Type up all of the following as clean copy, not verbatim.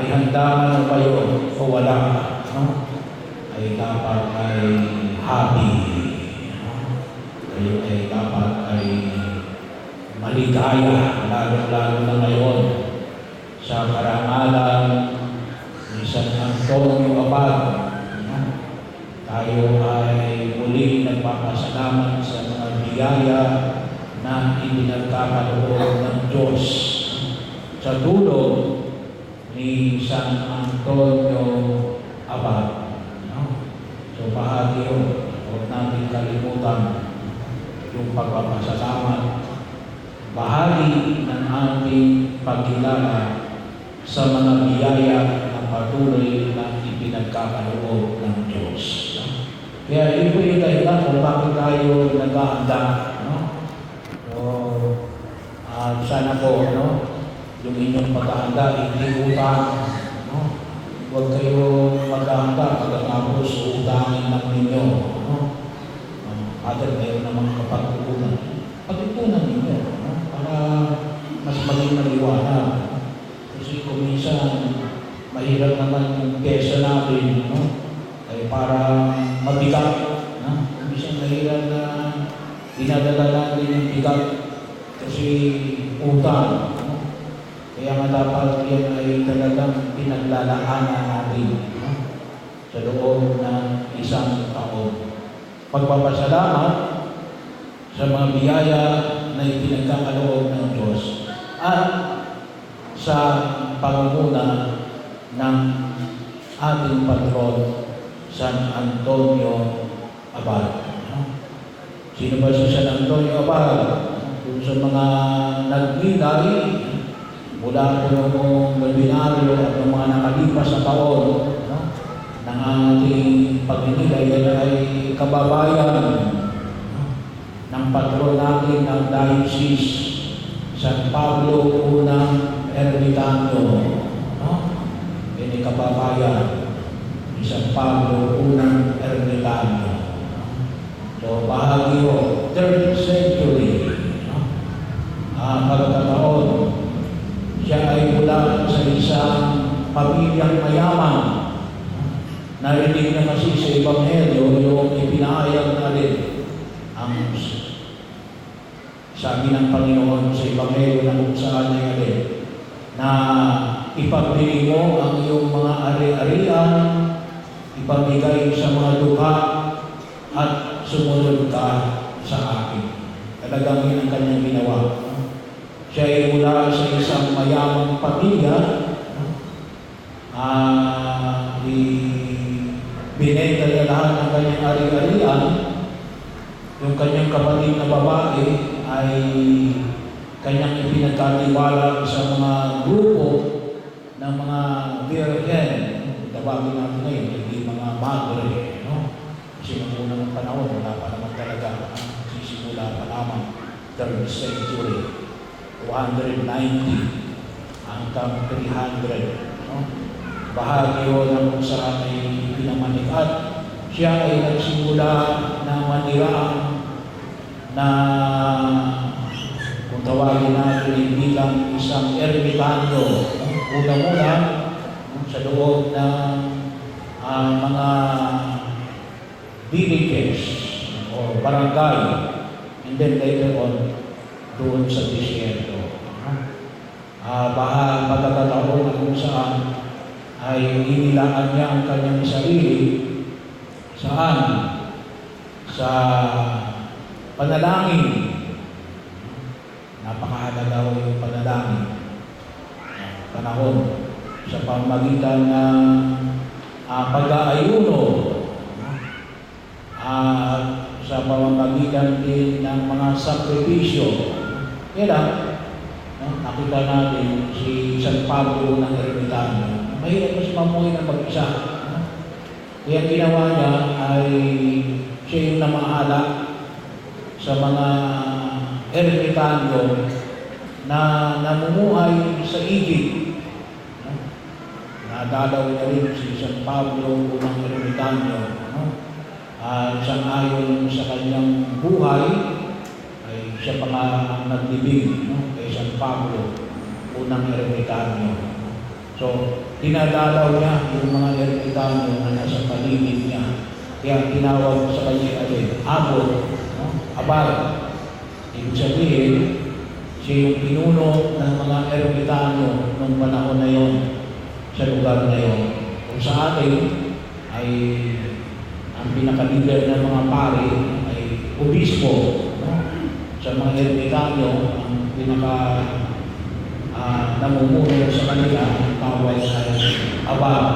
ay handa na kayo o wala, no? Ay dapat ay happy. Kayo ay dapat ay maligaya, lalo-lalo na ngayon sa karangalan ni San Antonio Abad. Tayo ay muli nagpapasalamat sa mga biyaya na ibinagkakaloob ng Diyos sa dulong ni San Antonio Abad. So bahagi yun, huwag natin kalimutan yung pagpapasalamat. Bahagi ng ating pagkilala sa mga biyaya na patuloy na ipinagkakaloob ng Diyos. Kaya ito yung dahilan kung bakit tayo nag-aanda. Sana po, yung inyong pag-aanda, hindi utang. Huwag kayo mag-aanda pagkatapos utangin lang ninyo. Other kayo namang kapag-unan. Pag-unan ninyo, para mas maging maliwanag. Kasi kung minsan, mahirap naman yung pesa natin, ay para mabigat. Kung minsan mahirap na dinadala natin yung bigat kasi utang. Kaya nga dapat yan ay talagang pinaglalaanan natin sa loob ng isang taon. Pagpapasalamat sa mga biyaya na ipinagkakaloob ng Diyos at sa pangunguna ng ating patron, San Antonio Abad. Sino ba si San Antonio Abad? Kung sa mga nagbigay mula po yung webinaryo at yung mga nakalipas na taon ng ating pagninilay, yan ay kababayan ng patron natin ng Diocese San Pablo Unang Ermitanyo. Yan ay kababayan ni San Pablo Unang Ermitanyo. So bahagi o 3rd century pagkataon, siya ay mula sa isang pamilyang mayaman. Narinig na kasi sa Ebanghelyo yung ipinahayag na rin ang sabi ng Panginoon sa Ebanghelyo na kung saan niya rin na ipagbili mo ang iyong mga ari-arian, ipamigay sa mga lupa at sumunod ka sa akin. Talagang yun ang kanyang ginawa. Siya ay mula sa isang mayamang pamilya, binenta niya lahat ng kanyang ari-arian. Yung kanyang kapatid na babae ay kanyang ipinagkatiwala sa mga grupo ng mga virgen. Tawagin natin ngayon, hindi mga madre. Kasi nung unang panahon, wala pa naman talaga. Sisimula pa lamang 3rd century. 290 hanggang 300. Bahagi yun na kung saan ay pinamanikat. Siya ay nagsimula na maniraan na kung tawagin natin bilang isang ermitanyo. Una-una sa loob ng mga villages o barangay, and then later on doon sa disyerto. Pagkakataon na kung saan ay inilaan niya ang kanyang sarili saan? Sa panalangin. Napakahalaga yung panalangin. Panahon sa pamagitan ng pag-aayuno at sa pamamagitan din ng mga sakripisyo. Yan lang, nakita natin si San Pablo ng Ermitanyo. Mahirap mas mamuhay ng mag-isa. Kaya ginawa niya ay siya yung namahala sa mga Ermitanyo na namumuhay sa Egypt. Nadalaw niya rin si San Pablo ng Ermitanyo. Sang-ayon sa kanyang buhay, ay siya pa nga ang naglibing kay San Pablo, unang Ermitanyo. So, dinadalaw niya yung mga ermitano na nasa paligid niya. Kaya tinawag sa kanya abot, no? Abal. Ibig sabihin, siya yung pinuno ng mga ermitano noong panahon na yon sa lugar na yon. Kung sa atin ay ang pinaka-leader ng mga pari ay obispo, no? Sa mga ermitano, ang pinaka namumuno sa kanila ang tawag ay abab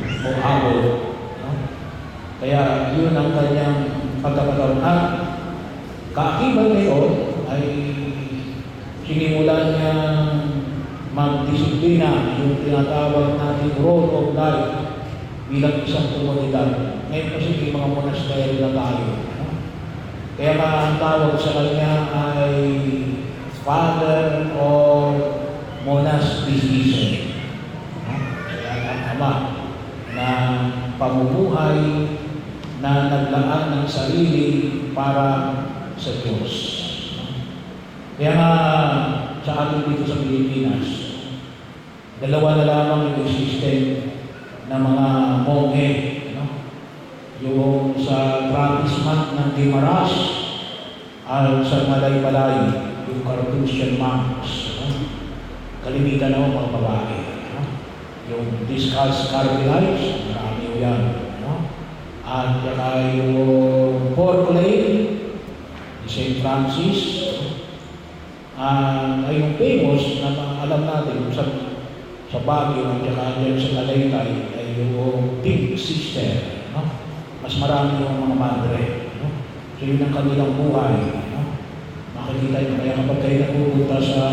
o abot, no? Kaya yun ang kanyang pagkakataon. At kaakibat ngayon ay sinimulan niya magdisiplina yung tinatawag natin role of life bilang isang komunidad. Ngayon kasi may mga monastery na tayo, no? Kaya ang tawag sa kanya ay Father or Monasticism. Kaya ang ama na pamumuhay na naglaan ng sarili para sa Diyos. Kaya nga sa atin dito sa Pilipinas, dalawa na lamang yung system ng mga monghe, no? Yung sa Trapisman ng Guimaras at sa Malay-Balay, yung Carthusian monks, no? Kalimitan na mga babae, no? Yung Discalced Carmelites, marami yung yan, no? At saka yung Four Lane, ni St. Francis, ay yung famous na alam natin sa Baguio at saka dyan sa Talaytay ay yung Pink Sister, no? Mas marami yung mga madre, no? So yun ang kanilang buhay, no? Makikita nyo, kaya kapag kayo napupunta sa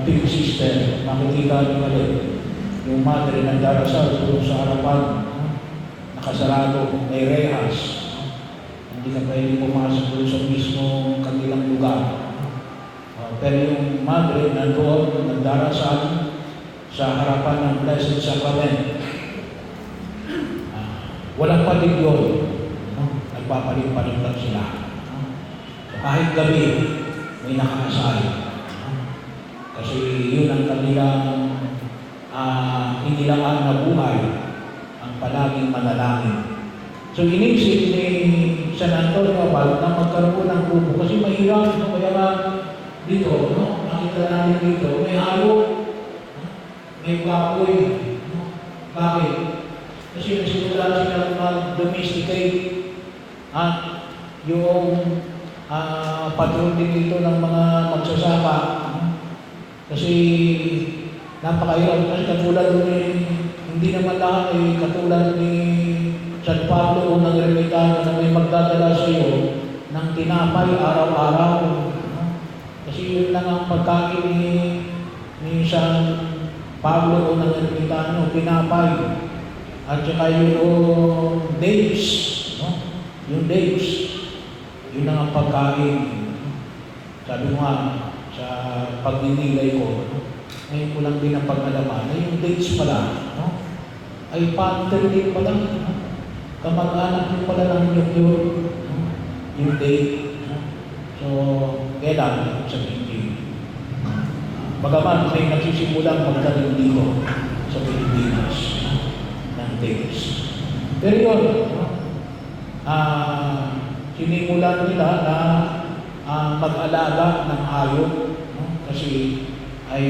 Pink Sister, makikita nyo ulit yung madre nagdarasal doon sa harapan, no? Nakasarado, may rehas, no? Hindi ka pwede pumasok doon sa mismong kanilang lugar. Pero yung madre nandoon, nagdarasal sa harapan ng Blessed Sacrament. Walang palig yun, no? Nagpapalit-palit lang sila, no? Kahit gabi, may nakaasal, no? Kasi yun ang kanilang inilaan na buhay, ang palaging manalangin. So inisip ni San Antonio Abad na magkaroon ng grupo kasi mahirap, no? Kaya nga dito, no? Nakita natin dito, may halo, no? May baboy, no? Bakit? Kasi nagsimula sila mag-domesticate at yung patrol din dito ng mga magsasaka, no? Kasi napakahirap kasi katulad ni, hindi naman lahat ay katulad ni San Pablo o ng Ermitano na may magdadala sa iyo ng tinapay araw-araw, no? Kasi yun lang ang pagkain ni San Pablo o ng Ermitano, tinapay. At saka yung dates, no? Yung dates, yun lang ang pagkain. Sabi mo nga, sa pagdinilay ko, no? Ngayon ko lang din ang pag-alaman na yung dates pala, no? Ay pattern din pala, no? Kamag-anak din pala ng nyug yun, no? Yung date, no? So, kailangan sa hindi. Bagaman may nagsisimulang magdating dito sa Pilipinas, no? Ng dates. Pero yun, no? Sinimulan nila na mag-alaga ng hayop, no? Kasi ay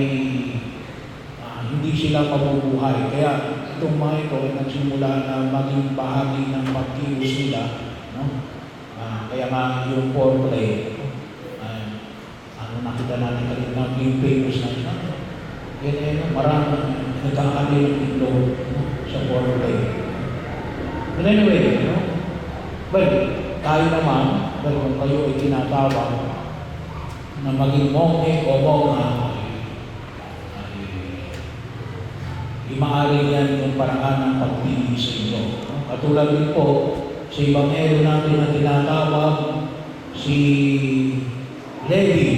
hindi sila mabubuhay. Kaya itong mga ito ay nagsimula na maging bahagi ng pagkilos nila, no? Kaya nga yung foreplay, nakita natin kanina yung famous na ito. Yan, maraming nagkakali ng itlog, no? Sa foreplay. But anyway, no? Well, tayo naman, kung kayo ay tinatawag na maging monghe o mongha, maaari yan yung paraan ng pagpili sa inyo. Katulad din po, sa Ebanghelyo natin na tinatawag si Levi,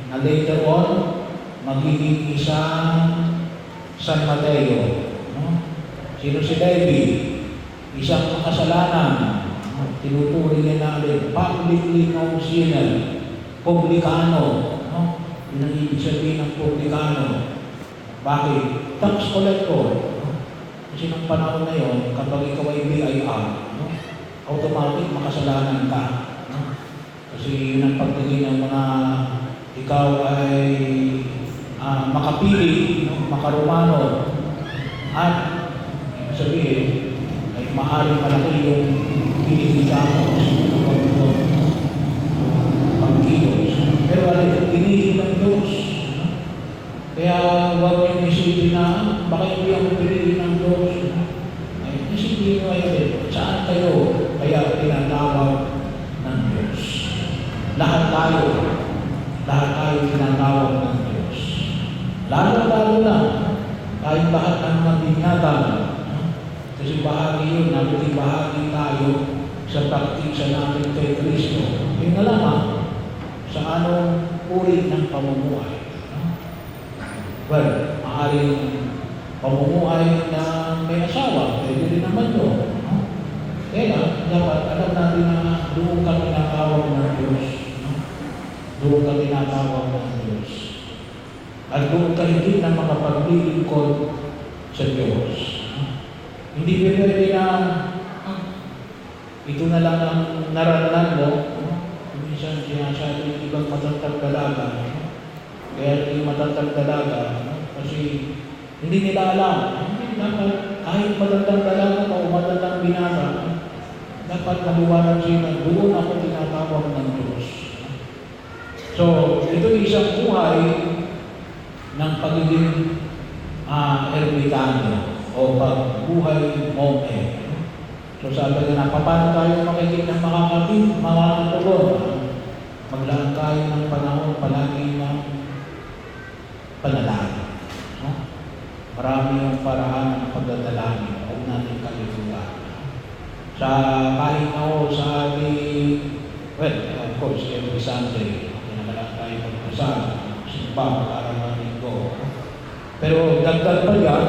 na later on, magiging isang San Mateo. No? Sino si Levi? Isang makasalanan. Tinuturing niya natin, publicly known sinner, publikano. No? Yun ang ibig sabihin ng publikano. Bakit? Tax collector. Kasi nung panahon na yon, kapag ikaw ay BIR, no, automatic makasalanan ka. No? Kasi yun ang pagtingin ng mga ikaw ay makapili, no, makarumano, at sabihin, ay maaaring malaki yung pinigita mo sa pagkilos. Pero alin, pinili ng Diyos. No? Kaya huwag niyong isipin na baka hindi ako pinili ng Diyos. Ay, isipin nyo ayun, saan kayo kaya tinatawag ng Diyos? Lahat tayo tinatawag ng Diyos. Lalo na, tayong lahat ng mga binyatan. Kasi bahagi yun, nabuti bahagi tayo sa praktisa natin kay Kristo. Yung nga lamang, sa anong uri ng pamumuhay. Well, maaaring pamumuhay na may asawa, pwede rin naman doon. Kaya dapat alam natin na doon ka tinatawag ng Diyos. Doon ka tinatawag ng Diyos. At doon ka hindi na makapaglilingkod sa Diyos. Hindi pwede na ito na lang ang nararamdaman mo. Minsan sinasabi ng ibang matatag dalaga. Kaya yung matatag dalaga, kasi hindi nila alam. Hindi dapat kahit matatag dalaga o matatag binata, dapat maliwanag sila, doon ako tinatawag ng Diyos. So, ito isang buhay ng pagiging ermitano o pagbuhay monke. So sabi na, paano tayo makikita makakatugon? Maglaan tayo ng panahon palagi ng panalangin. No? Marami yung paraan ng pagdadalangin. Huwag natin kalimutan. Sa kahit ako sa ating, well, of course, every Sunday, pinagalaan tayo magpasal, simba, araw ng linggo. Pero dagdag pa yan,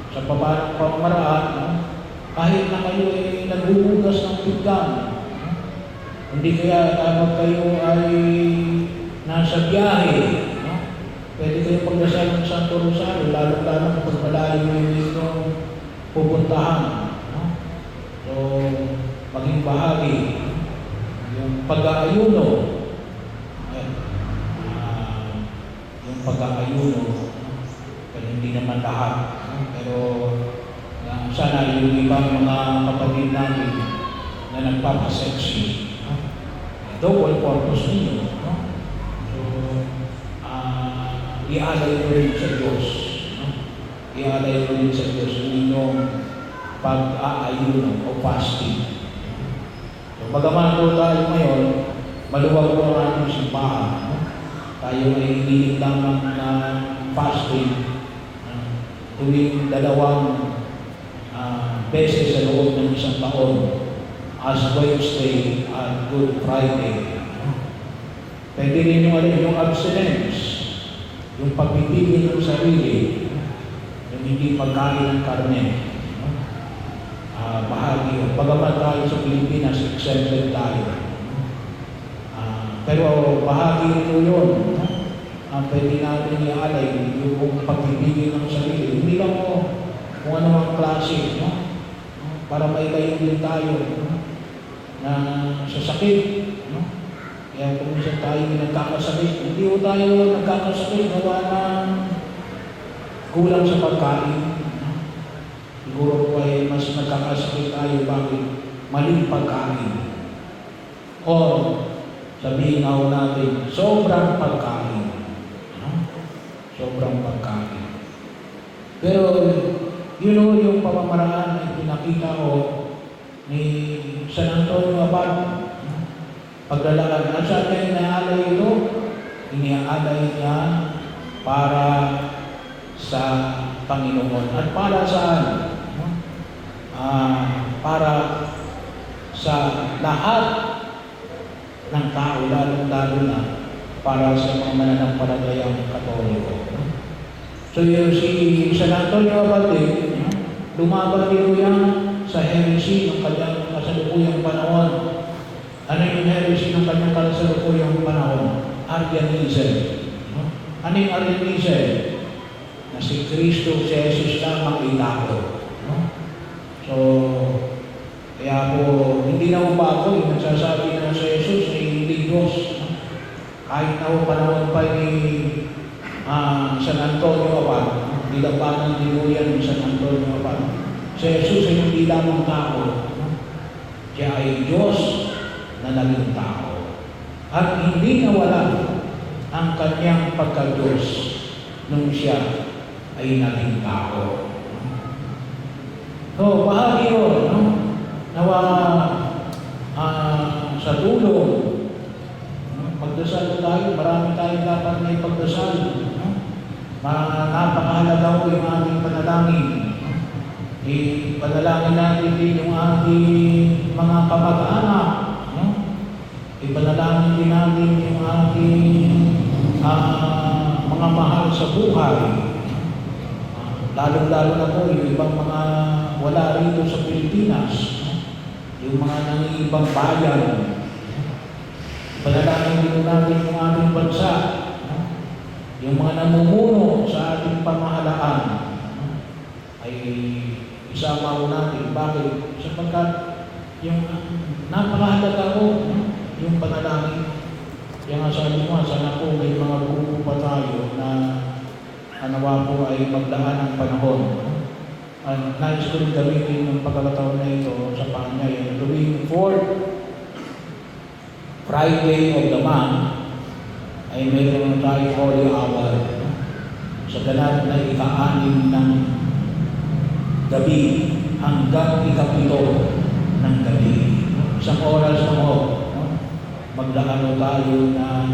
sa pamamaraan, kahit na kayo ay naghuhugas ng pinggan, hindi kaya kapag kayo ay nasa biyahe, pwede kayo pagdasal ng Santo Rosario, lalo-lalo kapag malayo yung pupuntahan. So, maging bahagi, yung pag-aayuno, hindi naman lahat. Pero sana yung ibang mga kapatid namin na nagpapaseksi, double purpose ninyo. So, ialay mo rin sa Diyos. Ialay mo rin sa Diyos yung inyong pag-aayuno o fasting. So, bagaman po tayo ngayon, maluwag po ang ating simbahan. Tayo ay hinilig lamang na fasting tuwing 2 beses sa loob ng isang taon, as Wednesday at Good Friday. Pwede rin yung abstinence, yung pagpipigil ng sarili, yung hindi pagkain ng karne. Bahagi yun. Bagaman tayo sa Pilipinas, exempted tayo. Pero bahagi rin yun. Pwede natin ialay yung pagpipigil ng sarili. Hindi lang kung ano ang klase, para mailayin din tayo na sa sakit. Kaya kung minsan tayo nagkakasakit, hindi ko tayo nagkakasakit gawa ng kulang sa pagkain. Siguro po ay mas nagkakasakit tayo bakit maling pagkain. O sabihin ako natin, sobrang pagkain. Sobrang pagkain. Pero, yung pamamaraan na pinakita ko ni San Antonio Abad, paglalakad na siya niya inaalay ito, iniaalay niya para sa Panginoon. At para saan? Para sa lahat ng tao, lalo na para sa mga mananampalatayang Katoliko. So si San Antonio Abad, lumaban din yan sa heresy ng kanyang kasalukuyang panahon. Ano yung heresy ng kanyang kasalukuyang panahon? Arianism. Ano yung Arianism? Na si Kristo, si Jesus lamang ilako. Kahit na panahon pa ni San Antonio Abad, nilabanan ni Luyan ni San Antonio Abad. Si Jesus ay hindi lamang tao, siya ay Diyos na naging tao. At hindi nawala ang kanyang pagka-Diyos nung siya ay naging tao. So, bahagi yun, no? Nawa sa dulo, magdasal tayo, marami tayong dapat na ipagdasal. Napakahalaga ko yung ating panalangin. Ipanalangin natin din yung ating mga kamag-anak. Ipanalangin din natin yung ating mga mahal sa buhay. Lalo-lalo na po yung ibang mga wala rito sa Pilipinas. Yung mga nangingibang bayan. Panalangin din natin yung ating bansa. Yung mga namumuno sa ating pamahalaan ay isama mo natin. Bakit? Sapagkat yung napakahalaga ko, yung panalangin. Kaya nga sabi mo, sana po may mga grupo pa tayo na nawa po ay maglaan ng panahon. Nais ko rin gamitin ng pagkakataon na ito sa Panya. Yung tuwing 4th Friday of the month, ay mayroon tayong holy hour sa ganap na ika-6 ng gabi hanggang ika-7 ng gabi. Isang oras mo, maglaan tayo ng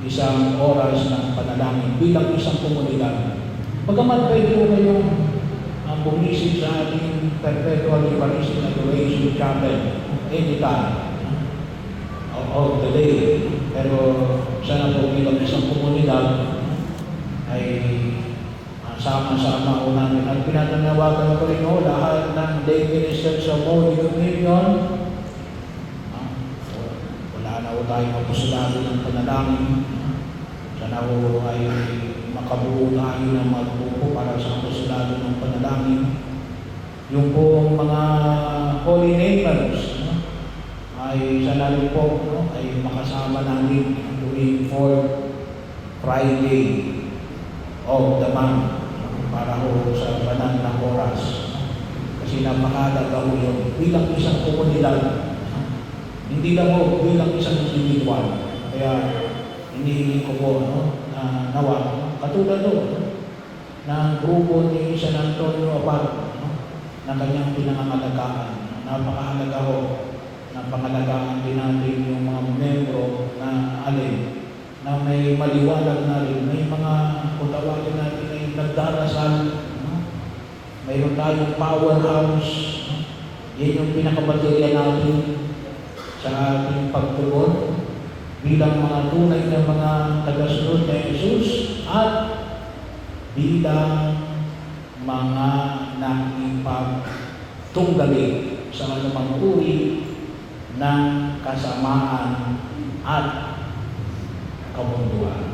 isang oras ng panalangin bilang isang komunidad. Bagamat pwede ko kayong bumisip sa ating Perpetual Eucharistic Adoration Chapel anytime of the day. Pero sana po bilang isang komunidad ay sama-sama o namin. At pinatanawagan ko rin lahat ng lay ministers sa Holy Communion. Wala na po tayo magpusulado ng panalangin. Sana po ay makabuo tayo ng magbuo para sa pusulado ng panalangin. Yung pong mga holy namers ay sana rin po ay makasama namin tuwing 4th Friday of the month para ho sa banal na oras. Kasi napakahalaga ho yun bilang isang komunidad, hindi lang ho bilang isang individual. Kaya hinihingi ko po na nawa, katulad ng grupo ni San Antonio Abad na kanyang pinangangalagaan. Napakahalaga ho na pangalagaan din natin yung mga membro na alin na may maliwanag na rin, may mga kutawagin natin ay nagdarasal, mayroon tayong powerhouse, yan yung pinakabaterya natin sa ating pagtugon bilang mga tunay na mga tagasunod na Jesus at bilang mga nakipagtunggali sa anumang uri ng kasamaan at kabunduan.